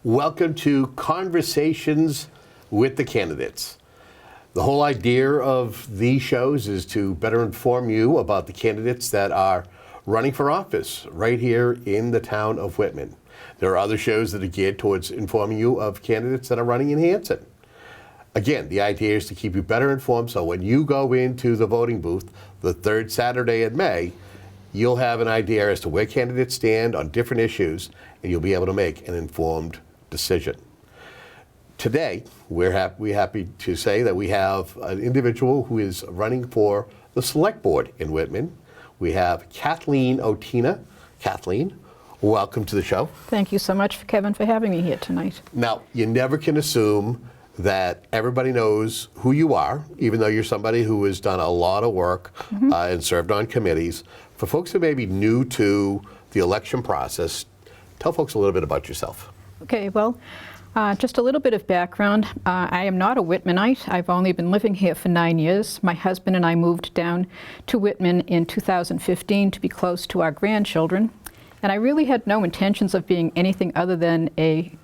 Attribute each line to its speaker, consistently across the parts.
Speaker 1: Welcome to Conversations with the Candidates. The whole idea of these shows is to better inform you about the candidates that are running for office right here in the town of Whitman. There are other shows that are geared towards informing you of candidates that are running in Hanson. Again, the idea is to keep you better informed, so when you go into the voting booth the third Saturday in May, you'll have an idea as to where candidates stand on different issues, and you'll be able to make an informed decision. Today, we're happy to say that we have an individual who is running for the Select Board in Whitman. We have Kathleen Ottina. Kathleen, welcome to the show.
Speaker 2: Thank you so much, Kevin, for having me here tonight.
Speaker 1: Now, you never can assume that everybody knows who you are, even though you're somebody who has done a lot of work and served on committees. For folks who may be new to the election process, tell folks a little bit about yourself.
Speaker 2: Okay, well, just a little bit of background. I am not a Whitmanite. I've only been living here for 9 years. My husband and I moved down to Whitman in 2015 to be close to our grandchildren. And I really had no intentions of being anything other than a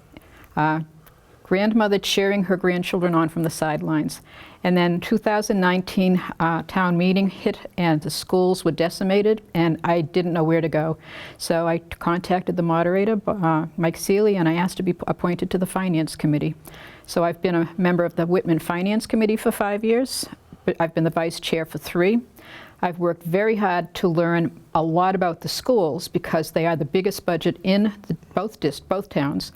Speaker 2: grandmother cheering her grandchildren on from the sidelines. And then 2019 town meeting hit and the schools were decimated and I didn't know where to go. So I contacted the moderator, Mike Seeley, and I asked to be appointed to the Finance Committee. So I've been a member of the Whitman Finance Committee for 5 years. But I've been the vice chair for 3. I've worked very hard to learn a lot about the schools because they are the biggest budget in both towns.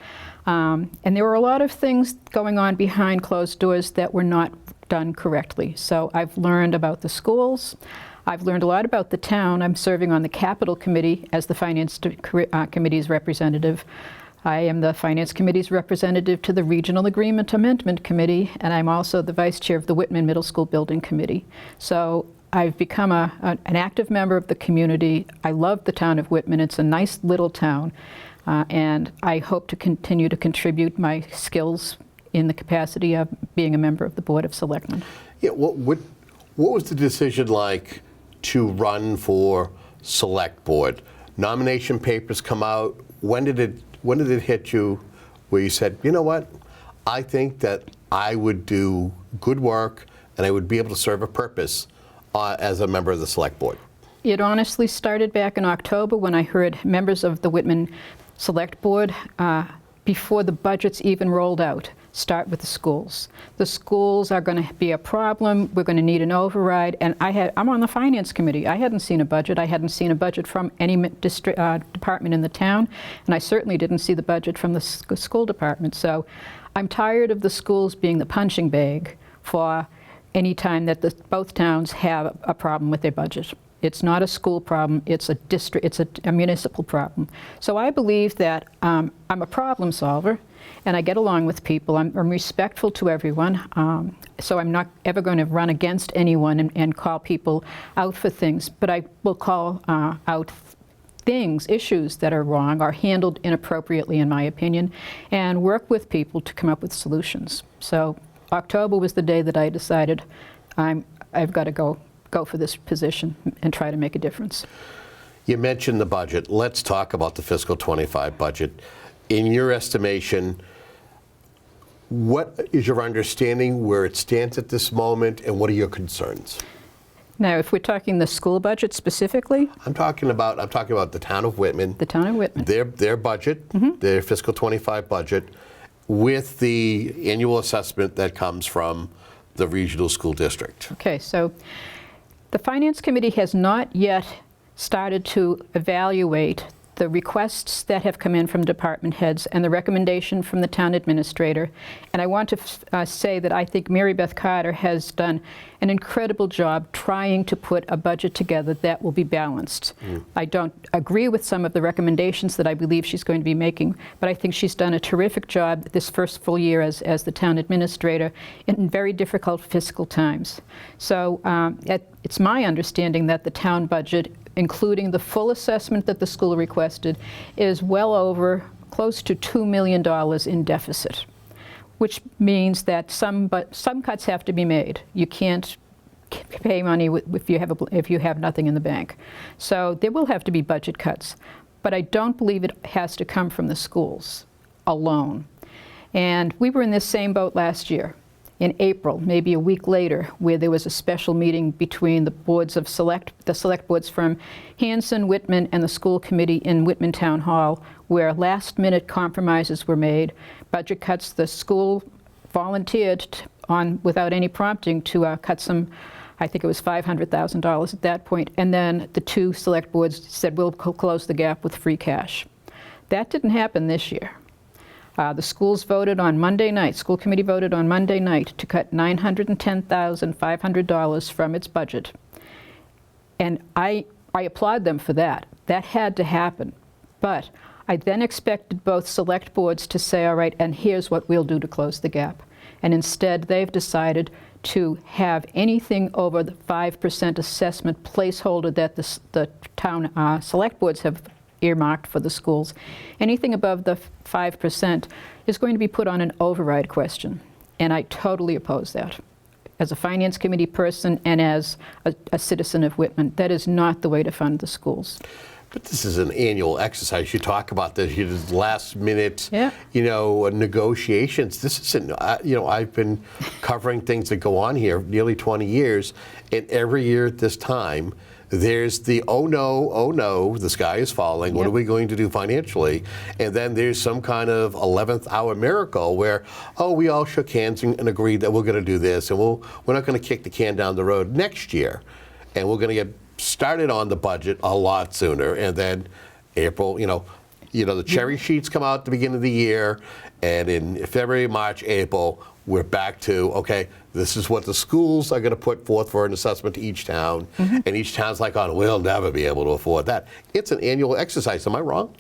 Speaker 2: And there were a lot of things going on behind closed doors that were not done correctly. So I've learned about the schools. I've learned a lot about the town. I'm serving on the Capital Committee as the Finance Committee's representative. I am the Finance Committee's representative to the Regional Agreement Amendment Committee, and I'm also the vice chair of the Whitman Middle School Building Committee. So I've become an active member of the community. I love the town of Whitman. It's a nice little town, and I hope to continue to contribute my skills in the capacity of being a member of the Board of Selectmen.
Speaker 1: Yeah, what was the decision like to run for Select Board? Nomination papers come out. When did it hit you where you said, you know what, I think that I would do good work and I would be able to serve a purpose as a member of the Select Board?
Speaker 2: It honestly started back in October when I heard members of the Whitman Select Board, before the budgets even rolled out, start with the schools. The schools are going to be a problem. We're going to need an override. And I'm on the Finance Committee. I hadn't seen a budget. I hadn't seen a budget from any department in the town. And I certainly didn't see the budget from the school department. So I'm tired of the schools being the punching bag for any time that both towns have a problem with their budget. It's not a school problem, it's a municipal problem. So I believe that I'm a problem solver and I get along with people. I'm respectful to everyone. So I'm not ever going to run against anyone and call people out for things, but I will call out issues that are wrong or handled inappropriately in my opinion, and work with people to come up with solutions. So October was the day that I decided I've got to go for this position and try to make a difference.
Speaker 1: You mentioned the budget. Let's talk about the fiscal 25 budget. In your estimation, what is your understanding where it stands at this moment, and what are your concerns?
Speaker 2: Now, if we're talking the school budget specifically?
Speaker 1: I'm talking about the town of Whitman.
Speaker 2: The town of Whitman.
Speaker 1: Their budget, their fiscal 25 budget, with the annual assessment that comes from the regional school district.
Speaker 2: Okay, so the Finance Committee has not yet started to evaluate the requests that have come in from department heads and the recommendation from the town administrator. And I want to say that I think Mary Beth Carter has done an incredible job trying to put a budget together that will be balanced. I don't agree with some of the recommendations that I believe she's going to be making, but I think she's done a terrific job this first full year as the town administrator in very difficult fiscal times. So it's my understanding that the town budget including the full assessment that the school requested, is well over close to $2 million in deficit, which means that some cuts have to be made. You can't pay money if you have nothing in the bank. So there will have to be budget cuts, but I don't believe it has to come from the schools alone. And we were in this same boat last year, in April, maybe a week later, where there was a special meeting between the select boards from Hanson, Whitman, and the school committee in Whitman Town Hall, where last-minute compromises were made, budget cuts. The school volunteered without any prompting to cut some, I think it was $500,000 at that point, and then the two select boards said, we'll close the gap with free cash. That didn't happen this year. The schools voted on Monday night, school committee voted on Monday night to cut $910,500 from its budget. And I applaud them for that. That had to happen. But I then expected both select boards to say, all right, and here's what we'll do to close the gap. And instead, they've decided to have anything over the 5% assessment placeholder that the town select boards have earmarked for the schools. Anything above the 5% is going to be put on an override question, and I totally oppose that. As a finance committee person and as a citizen of Whitman, that is not the way to fund the schools.
Speaker 1: But this is an annual exercise. You talk about this, last minute,
Speaker 2: Yeah.
Speaker 1: negotiations. This isn't, I've been covering things that go on here nearly 20 years, and every year at this time, there's the oh no, the sky is falling, what
Speaker 2: Yep.
Speaker 1: are we going to do financially? And then there's some kind of 11th hour miracle where, we all shook hands and agreed that we're going to do this, and we're not going to kick the can down the road next year. And we're going to get started on the budget a lot sooner. And then April, the cherry sheets come out at the beginning of the year, and in February, March, April, we're back to, okay, this is what the schools are going to put forth for an assessment to each town. Mm-hmm. And each town's like, we'll never be able to afford that. It's an annual exercise. Am I wrong?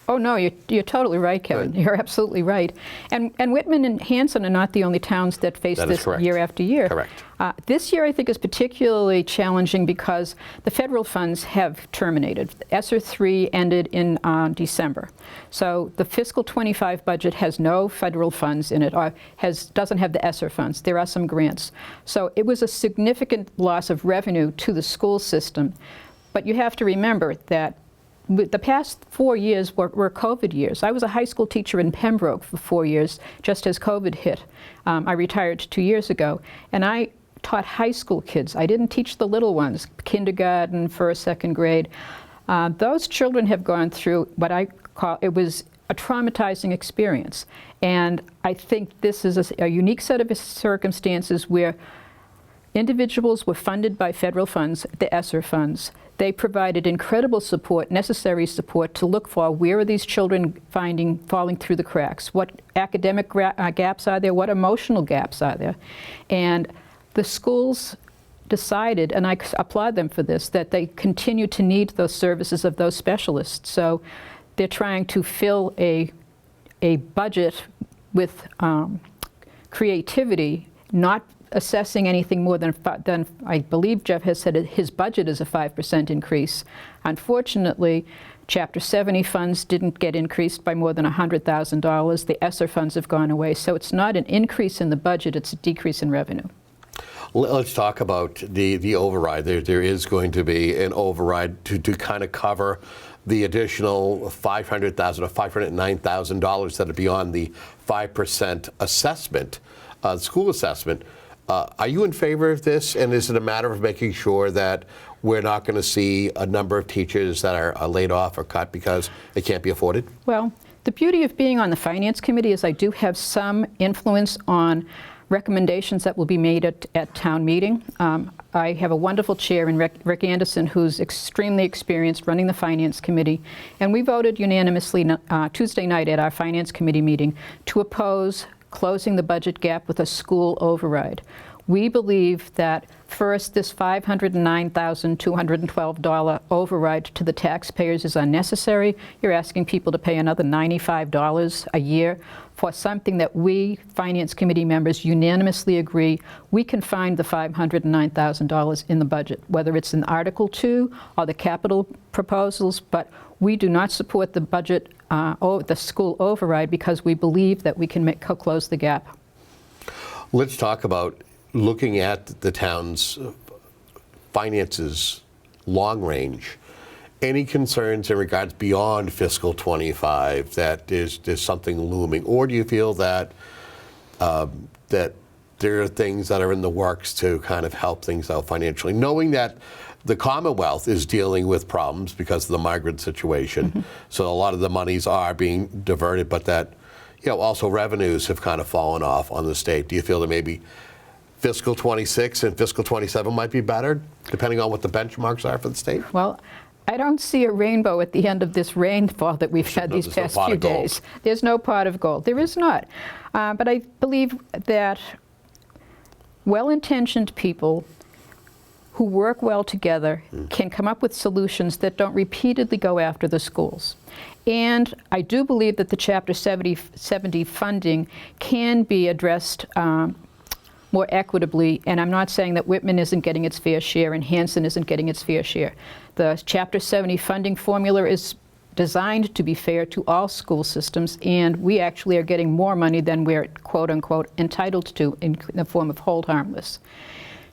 Speaker 2: Oh, no, you're totally right, Kevin.
Speaker 1: Right.
Speaker 2: You're absolutely right. And Whitman and Hanson are not the only towns that face this
Speaker 1: correct.
Speaker 2: year after year.
Speaker 1: Correct.
Speaker 2: This year, I think, is particularly challenging because the federal funds have terminated. ESSER 3 ended in December. So the fiscal 25 budget has no federal funds in it, or doesn't have the ESSER funds. There are some grants. So it was a significant loss of revenue to the school system. But you have to remember that the past 4 years were COVID years. I was a high school teacher in Pembroke for 4 years, just as COVID hit. I retired 2 years ago, and I taught high school kids. I didn't teach the little ones, kindergarten, first, second grade. Those children have gone through what I call, it was a traumatizing experience. And I think this is a unique set of circumstances where individuals were funded by federal funds, the ESSER funds. They provided incredible support, necessary support, to look for where are these children falling through the cracks, what academic gaps are there, what emotional gaps are there. And the schools decided, and I applaud them for this, that they continue to need those services of those specialists. So they're trying to fill a budget with creativity, not assessing anything more than I believe Jeff has said his budget is a 5% increase. Unfortunately, Chapter 70 funds didn't get increased by more than $100,000. The ESSER funds have gone away. So it's not an increase in the budget, it's a decrease in revenue.
Speaker 1: Let's talk about the override. There is going to be an override to kind of cover the additional $500,000 or $509,000 that are beyond the 5% assessment, school assessment. Are you in favor of this? And is it a matter of making sure that we're not going to see a number of teachers that are laid off or cut because they can't be afforded?
Speaker 2: Well, the beauty of being on the Finance Committee is I do have some influence on recommendations that will be made at town meeting. I have a wonderful chair in Rick Anderson, who's extremely experienced running the Finance Committee, and we voted unanimously Tuesday night at our Finance Committee meeting to oppose closing the budget gap with a school override. We believe that first, this $509,212 override to the taxpayers is unnecessary. You're asking people to pay another $95 a year for something that we, Finance Committee members, unanimously agree we can find the $509,000 in the budget, whether it's in Article 2 or the capital proposals, but we do not support the budget, the school override, because we believe that we can close the gap.
Speaker 1: Let's talk about looking at the town's finances long range. Any concerns in regards beyond fiscal 25 that there's something looming, or do you feel that that there are things that are in the works to kind of help things out financially, knowing that the Commonwealth is dealing with problems because of the migrant situation, so a lot of the monies are being diverted, but that also revenues have kind of fallen off on the state. Do you feel that maybe fiscal 26 and fiscal 27 might be better, depending on what the benchmarks are for the state?
Speaker 2: Well, I don't see a rainbow at the end of this rainfall that we've had these past few days. There's no pot of gold. There is not. But I believe that well-intentioned people who work well together can come up with solutions that don't repeatedly go after the schools. And I do believe that the Chapter 70 funding can be addressed more equitably, and I'm not saying that Whitman isn't getting its fair share and Hanson isn't getting its fair share. The Chapter 70 funding formula is designed to be fair to all school systems, and we actually are getting more money than we're quote-unquote entitled to in the form of hold harmless.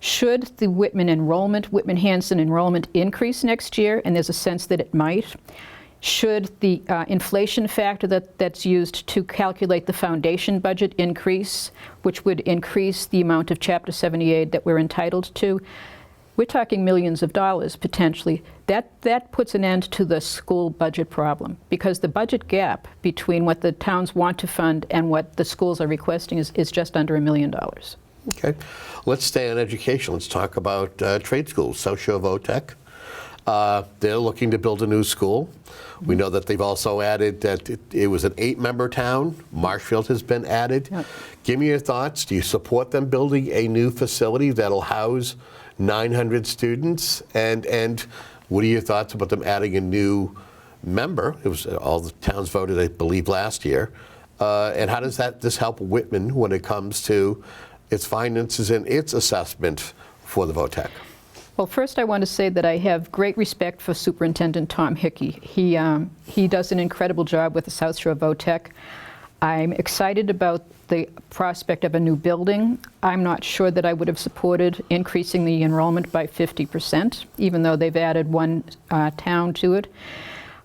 Speaker 2: Should the Whitman-Hanson enrollment increase next year, and there's a sense that it might, should the inflation factor that's used to calculate the foundation budget increase, which would increase the amount of Chapter 70 aid that we're entitled to, we're talking millions of dollars potentially. That puts an end to the school budget problem, because the budget gap between what the towns want to fund and what the schools are requesting is just under $1 million.
Speaker 1: Okay, let's stay on education. Let's talk about trade schools. Socio-Votech. They're looking to build a new school. We know that they've also added that it was an 8-member town. Marshfield has been added. Yep. Give me your thoughts. Do you support them building a new facility that'll house 900 students? And what are your thoughts about them adding a new member? It was all the towns voted, I believe, last year. And how does this help Whitman when it comes to its finances and its assessment for the VOTEC?
Speaker 2: Well, first I want to say that I have great respect for Superintendent Tom Hickey. He does an incredible job with the South Shore VOTEC. I'm excited about the prospect of a new building. I'm not sure that I would have supported increasing the enrollment by 50%, even though they've added one town to it.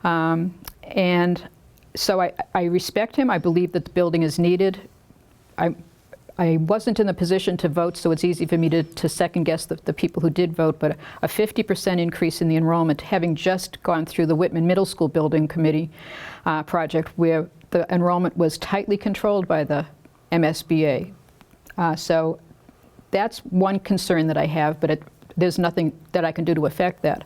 Speaker 2: And so I respect him. I believe that the building is needed. I wasn't in the position to vote, so it's easy for me to second guess the people who did vote, but a 50% increase in the enrollment, having just gone through the Whitman Middle School Building Committee project, where the enrollment was tightly controlled by the MSBA. So that's one concern that I have, but there's nothing that I can do to affect that.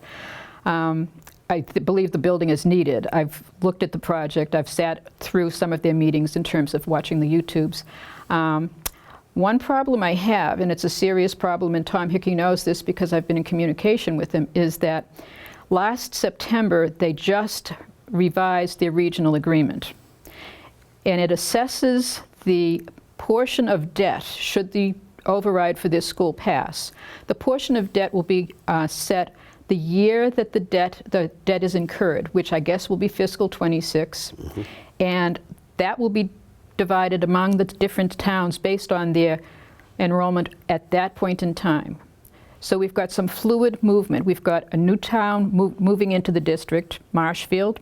Speaker 2: I believe the building is needed. I've looked at the project. I've sat through some of their meetings in terms of watching the YouTubes. One problem I have, and it's a serious problem, and Tom Hickey knows this because I've been in communication with him, is that last September they just revised their regional agreement. And it assesses the portion of debt, should the override for this school pass. The portion of debt will be set the year that the debt is incurred, which I guess will be fiscal 26. Mm-hmm. And that will be divided among the different towns based on their enrollment at that point in time. So we've got some fluid movement. We've got a new town moving into the district, Marshfield.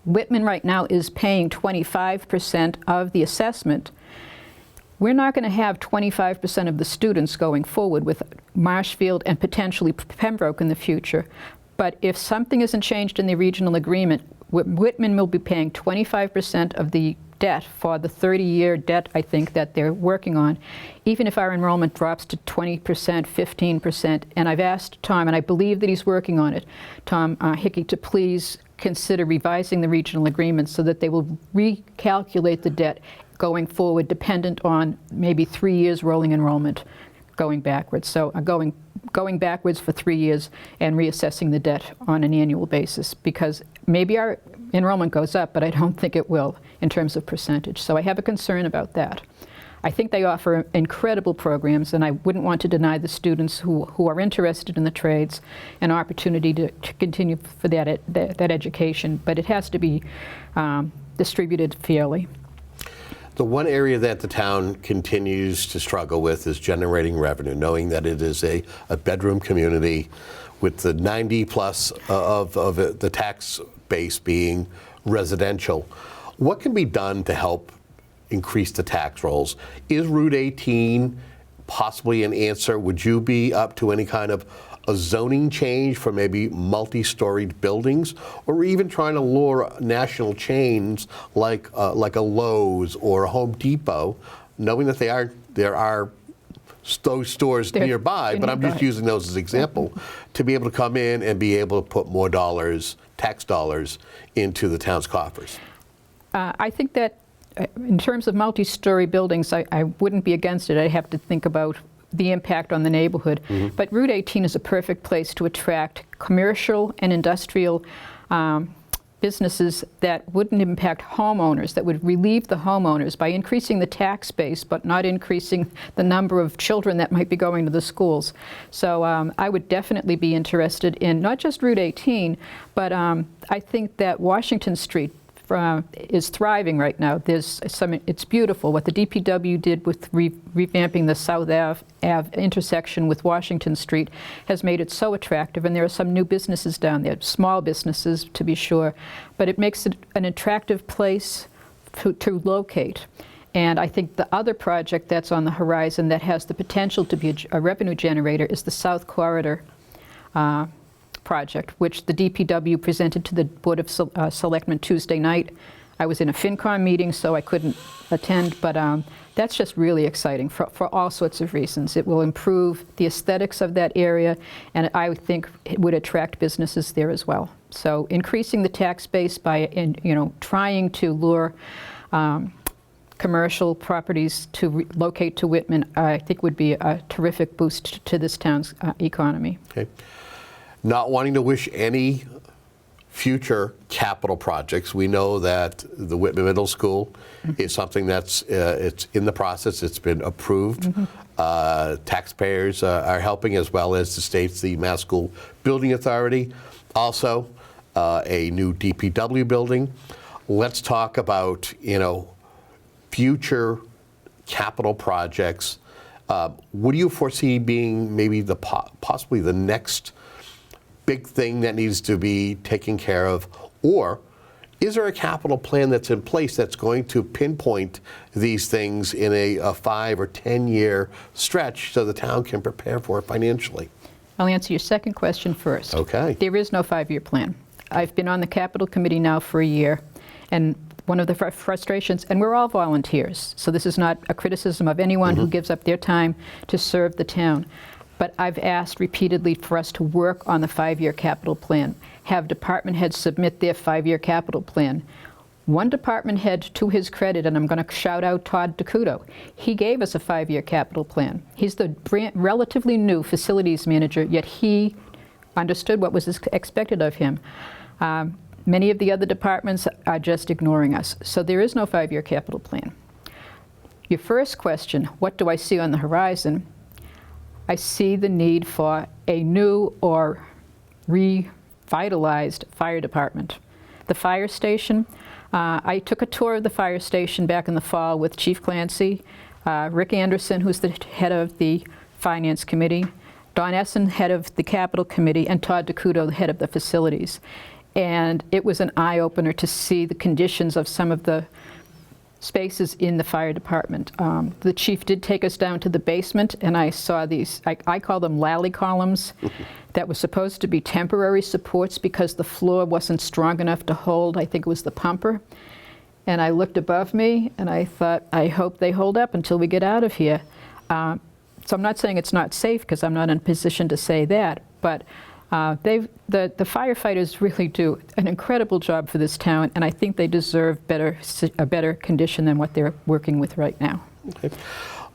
Speaker 2: Whitman right now is paying 25% of the assessment. We're not going to have 25% of the students going forward with Marshfield and potentially Pembroke in the future. But if something isn't changed in the regional agreement, Whitman will be paying 25% of the debt for the 30-year debt, I think, that they're working on, even if our enrollment drops to 20%, 15%. And I've asked Tom, and I believe that he's working on it, Tom Hickey, to please consider revising the regional agreement so that they will recalculate the debt going forward, dependent on maybe 3 years rolling enrollment going backwards. So going backwards for 3 years and reassessing the debt on an annual basis, because maybe our enrollment goes up, but I don't think it will in terms of percentage. So I have a concern about that. I think they offer incredible programs, and I wouldn't want to deny the students who are interested in the trades an opportunity to continue for that education, but it has to be distributed fairly.
Speaker 1: The one area that the town continues to struggle with is generating revenue, knowing that it is a bedroom community with the 90 plus of the tax base being residential. What can be done to help increase the tax rolls? Is Route 18 possibly an answer? Would you be up to any kind of a zoning change for maybe multi-storied buildings, or even trying to lure national chains like a Lowe's or a Home Depot, knowing that there are those stores nearby, but I'm just using those as an example, to be able to come in and be able to put more dollars, tax dollars, into the town's coffers?
Speaker 2: I think that in terms of multi-story buildings, I wouldn't be against it. I have to think about the impact on the neighborhood. But Route 18 is a perfect place to attract commercial and industrial businesses that wouldn't impact homeowners, that would relieve the homeowners by increasing the tax base, but not increasing the number of children that might be going to the schools. So I would definitely be interested in not just Route 18, but I think that Washington Street is thriving right now. It's beautiful. What the DPW did with revamping the South Ave intersection with Washington Street has made it so attractive, and there are some new businesses down there, small businesses to be sure, but it makes it an attractive place to locate. And I think the other project that's on the horizon that has the potential to be a revenue generator is the South Corridor project, which the DPW presented to the Board of Selectmen Tuesday night. I was in a FinCom meeting, so I couldn't attend, but that's just really exciting for all sorts of reasons. It will improve the aesthetics of that area, and I think it would attract businesses there as well. So increasing the tax base by trying to lure commercial properties to relocate to Whitman, I think would be a terrific boost to this town's economy.
Speaker 1: Okay. Not wanting to wish any future capital projects. We know that the Whitman Middle School is something that's it's in the process. It's been approved. Taxpayers are helping, as well as the state's, the Mass School Building Authority. Also, a new DPW building. Let's talk about future capital projects. What do you foresee being maybe possibly the next big thing that needs to be taken care of? Or is there a capital plan that's in place that's going to pinpoint these things in a 5 or 10 year stretch so the town can prepare for it financially?
Speaker 2: I'll answer your second question first.
Speaker 1: Okay.
Speaker 2: There is no 5-year plan. I've been on the Capital Committee now for a year, and one of the frustrations, and we're all volunteers, so this is not a criticism of anyone who gives up their time to serve the town. But I've asked repeatedly for us to work on the 5-year capital plan, have department heads submit their 5-year capital plan. One department head, to his credit, and I'm going to shout out Todd DeCuto, he gave us a 5-year capital plan. He's the relatively new facilities manager, yet he understood what was expected of him. Many of the other departments are just ignoring us. So there is no 5-year capital plan. Your first question, what do I see on the horizon? I see the need for a new or revitalized fire department. The fire station, I took a tour of the fire station back in the fall with Chief Clancy, Rick Anderson, who's the head of the Finance Committee, Don Essen, head of the Capital Committee, and Todd DeCuto, the head of the facilities. And it was an eye-opener to see the conditions of some of the spaces in the fire department. The chief did take us down to the basement, and I saw these, I call them lally columns, that were supposed to be temporary supports because the floor wasn't strong enough to hold, I think it was the pumper. And I looked above me, and I thought, I hope they hold up until we get out of here. So I'm not saying it's not safe, because I'm not in a position to say that, but the firefighters really do an incredible job for this town, and I think they deserve a better condition than what they're working with right now.
Speaker 1: Okay.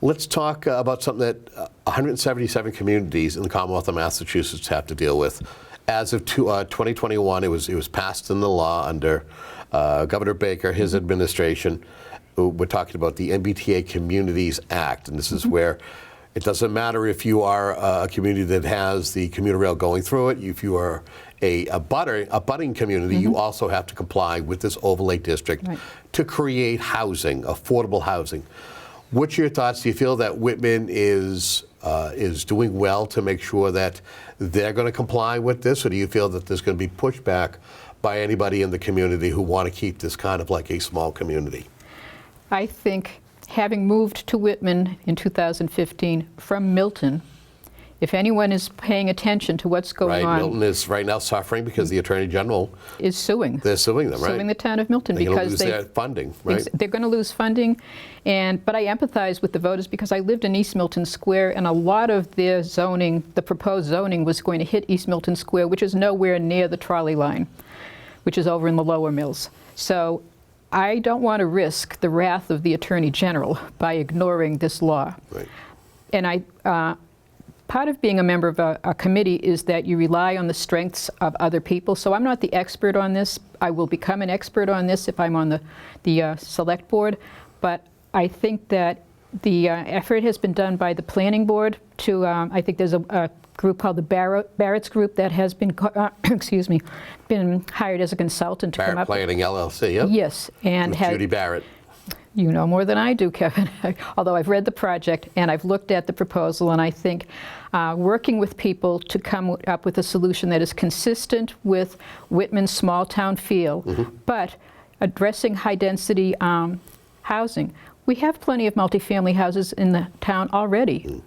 Speaker 1: Let's talk about something that 177 communities in the Commonwealth of Massachusetts have to deal with. As of 2021, it was passed in the law under Governor Baker, his administration. We're talking about the MBTA Communities Act, and this is where it doesn't matter if you are a community that has the commuter rail going through it. If you are a budding community, you also have to comply with this overlay district to create housing, affordable housing. What's your thoughts? Do you feel that Whitman is doing well to make sure that they're going to comply with this, or do you feel that there's going to be pushback by anybody in the community who want to keep this kind of like a small community?
Speaker 2: I think, having moved to Whitman in 2015 from Milton, if anyone is paying attention to what's going on.
Speaker 1: Milton is right now suffering because the Attorney General
Speaker 2: is suing.
Speaker 1: They're suing them, right?
Speaker 2: Suing the town of Milton
Speaker 1: because
Speaker 2: because
Speaker 1: they lose their funding, right?
Speaker 2: They're going to lose funding, but I empathize with the voters because I lived in East Milton Square, and a lot of their zoning, the proposed zoning, was going to hit East Milton Square, which is nowhere near the trolley line, which is over in the lower mills. So I don't want to risk the wrath of the Attorney General by ignoring this law.
Speaker 1: Right.
Speaker 2: And part of being a member of a committee is that you rely on the strengths of other people. So I'm not the expert on this. I will become an expert on this if I'm on the select board. But I think that the effort has been done by the planning board to, I think there's a group called the Barrett's Group that has been, been hired as a consultant to come up.
Speaker 1: Barrett Planning LLC, yep.
Speaker 2: Yes. And
Speaker 1: with Judy Barrett.
Speaker 2: You know more than I do, Kevin, although I've read the project and I've looked at the proposal, and I think working with people to come up with a solution that is consistent with Whitman's small town feel, but addressing high density housing. We have plenty of multifamily houses in the town already.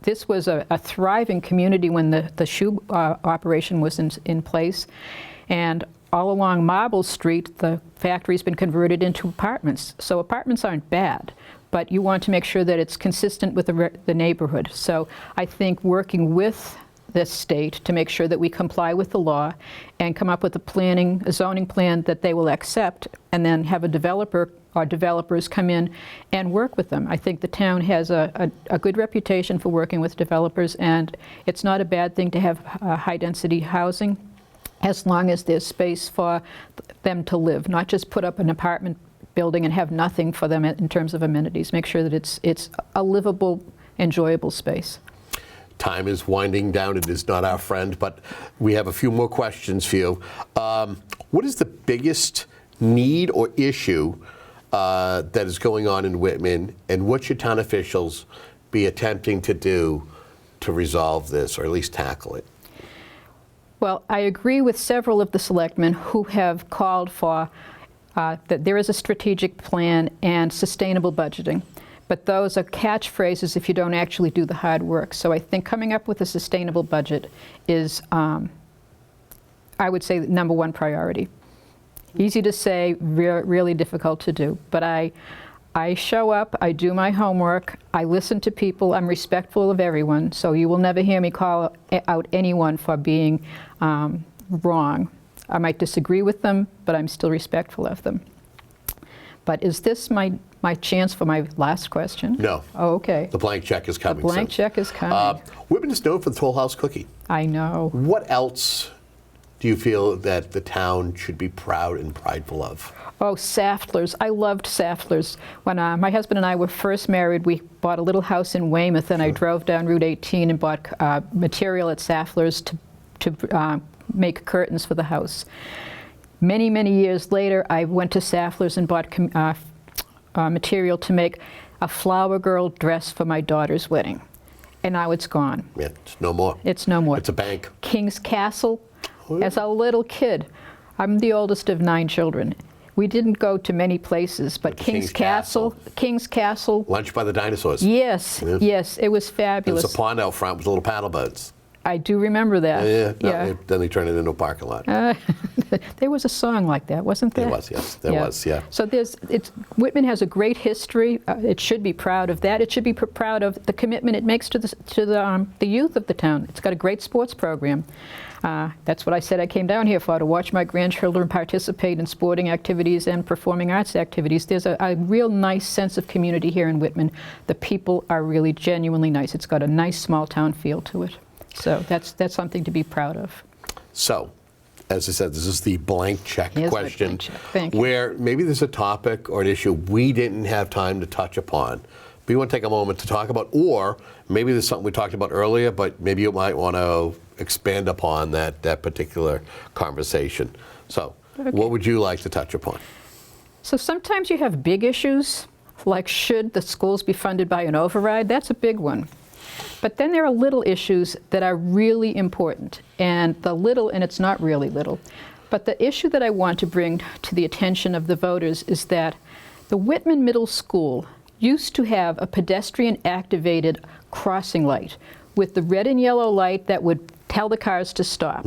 Speaker 2: This was a thriving community when the shoe operation was in place, and all along Marble Street, the factory's been converted into apartments. So apartments aren't bad, but you want to make sure that it's consistent with the neighborhood. So I think working with the state to make sure that we comply with the law and come up with a zoning plan that they will accept, and then have a developer or developers come in and work with them. I think the town has a good reputation for working with developers, and it's not a bad thing to have high-density housing, as long as there's space for them to live, not just put up an apartment building and have nothing for them in terms of amenities. Make sure that it's a livable, enjoyable space.
Speaker 1: Time is winding down. It is not our friend, but we have a few more questions for you. What is the biggest need or issue that is going on in Whitman, and what should town officials be attempting to do to resolve this, or at least tackle it?
Speaker 2: Well, I agree with several of the selectmen who have called for that there is a strategic plan and sustainable budgeting. But those are catchphrases if you don't actually do the hard work. So I think coming up with a sustainable budget is, I would say, number one priority. Easy to say, really difficult to do. But I show up, I do my homework, I listen to people, I'm respectful of everyone, so you will never hear me call out anyone for being wrong. I might disagree with them, but I'm still respectful of them. But is this my chance for my last question?
Speaker 1: No.
Speaker 2: Oh, okay.
Speaker 1: The blank check is coming.
Speaker 2: The blank check is coming.
Speaker 1: Whitman is known for the Toll House cookie.
Speaker 2: I know.
Speaker 1: What else do you feel that the town should be proud and prideful of?
Speaker 2: Oh, Saftlers. I loved Saftlers. When my husband and I were first married, we bought a little house in Weymouth, and I drove down Route 18 and bought material at Saftlers to make curtains for the house. Many, many years later, I went to Saftlers and bought material to make a flower girl dress for my daughter's wedding. And now it's gone.
Speaker 1: Yeah, it's no more.
Speaker 2: It's no more.
Speaker 1: It's a bank.
Speaker 2: King's Castle. As a little kid, I'm the oldest of 9 children. We didn't go to many places, but King's Castle.
Speaker 1: Lunch by the dinosaurs.
Speaker 2: Yes, yes, it was fabulous.
Speaker 1: There's a pond out front with little paddle boats.
Speaker 2: I do remember that.
Speaker 1: Then they turned it into a parking lot.
Speaker 2: There was a song like that, wasn't there?
Speaker 1: There was, yes. There was, yeah.
Speaker 2: So Whitman has a great history. It should be proud of that. It should be proud of the commitment it makes to the youth of the town. It's got a great sports program. That's what I said I came down here for, to watch my grandchildren participate in sporting activities and performing arts activities. There's a real nice sense of community here in Whitman. The people are really genuinely nice. It's got a nice small town feel to it. So that's something to be proud of.
Speaker 1: So, as I said, this is the blank check question,
Speaker 2: blank check. Thank you.
Speaker 1: where maybe there's a topic or an issue we didn't have time to touch upon, but you want to take a moment to talk about, or maybe there's something we talked about earlier, but maybe you might want to expand upon that particular conversation. So, what would you like to touch upon?
Speaker 2: So sometimes you have big issues, like should the schools be funded by an override? That's a big one. But then there are little issues that are really important, and it's not really little, but the issue that I want to bring to the attention of the voters is that the Whitman Middle School used to have a pedestrian-activated crossing light with the red and yellow light that would tell the cars to stop.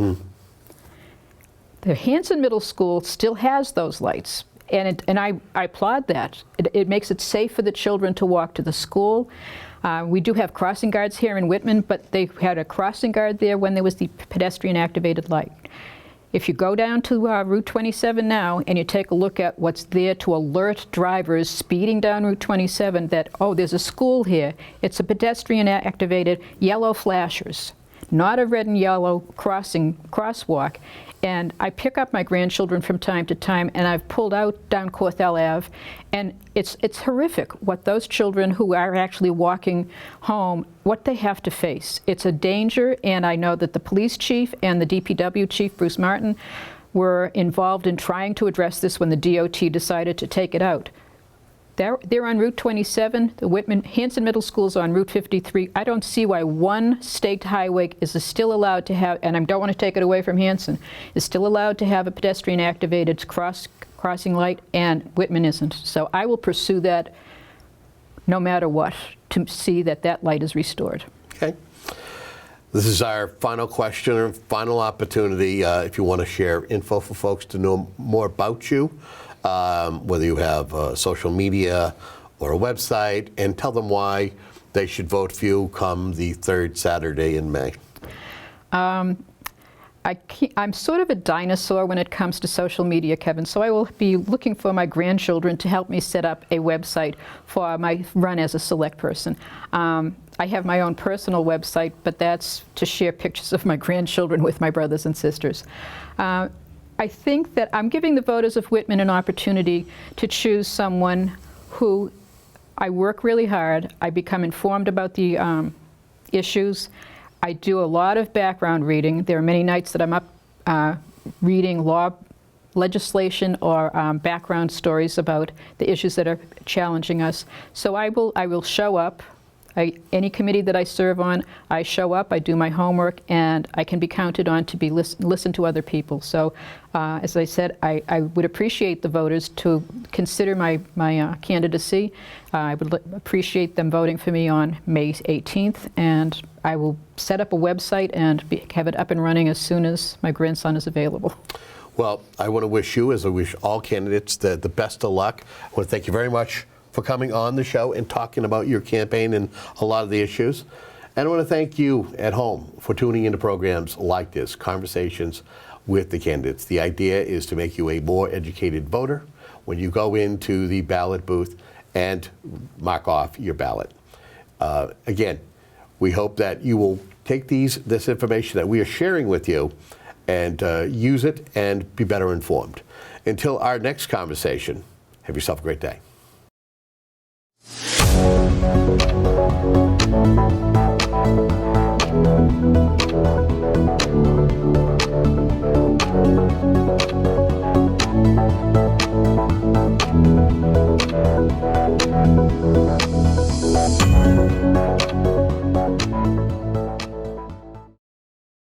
Speaker 2: The Hanson Middle School still has those lights, and I applaud that. It makes it safe for the children to walk to the school. We do have crossing guards here in Whitman, but they had a crossing guard there when there was the pedestrian-activated light. If you go down to Route 27 now and you take a look at what's there to alert drivers speeding down Route 27 that, oh, there's a school here, it's a pedestrian-activated yellow flashers, not a red and yellow crosswalk. And I pick up my grandchildren from time to time, and I've pulled out down Corthell Ave, and it's horrific what those children who are actually walking home, what they have to face. It's a danger, and I know that the police chief and the DPW chief, Bruce Martin, were involved in trying to address this when the DOT decided to take it out. They're on Route 27. The Hanson Middle School's on Route 53. I don't see why one state highway is still allowed to have, and I don't want to take it away from Hanson, is still allowed to have a pedestrian-activated crossing light, and Whitman isn't. So I will pursue that no matter what to see that light is restored. Okay.
Speaker 1: This is our final question or final opportunity. If you want to share info for folks to know more about you, whether you have social media or a website, and tell them why they should vote for you come the third Saturday in May.
Speaker 2: I'm sort of a dinosaur when it comes to social media, Kevin, so I will be looking for my grandchildren to help me set up a website for my run as a select person. I have my own personal website, but that's to share pictures of my grandchildren with my brothers and sisters. I think that I'm giving the voters of Whitman an opportunity to choose someone who I work really hard, I become informed about the issues, I do a lot of background reading. There are many nights that I'm up reading legislation or background stories about the issues that are challenging us. So I will show up. Any committee that I serve on, I show up, I do my homework, and I can be counted on to be listen to other people. So, as I said, I would appreciate the voters to consider my candidacy. I would appreciate them voting for me on May 18th, and I will set up a website and have it up and running as soon as my grandson is available.
Speaker 1: Well, I want to wish you, as I wish all candidates, the best of luck. I want to thank you very much for coming on the show and talking about your campaign and a lot of the issues. And I want to thank you at home for tuning into programs like this, Conversations with the Candidates. The idea is to make you a more educated voter when you go into the ballot booth and mark off your ballot. Again, we hope that you will take this information that we are sharing with you and use it and be better informed. Until our next conversation, have yourself a great day.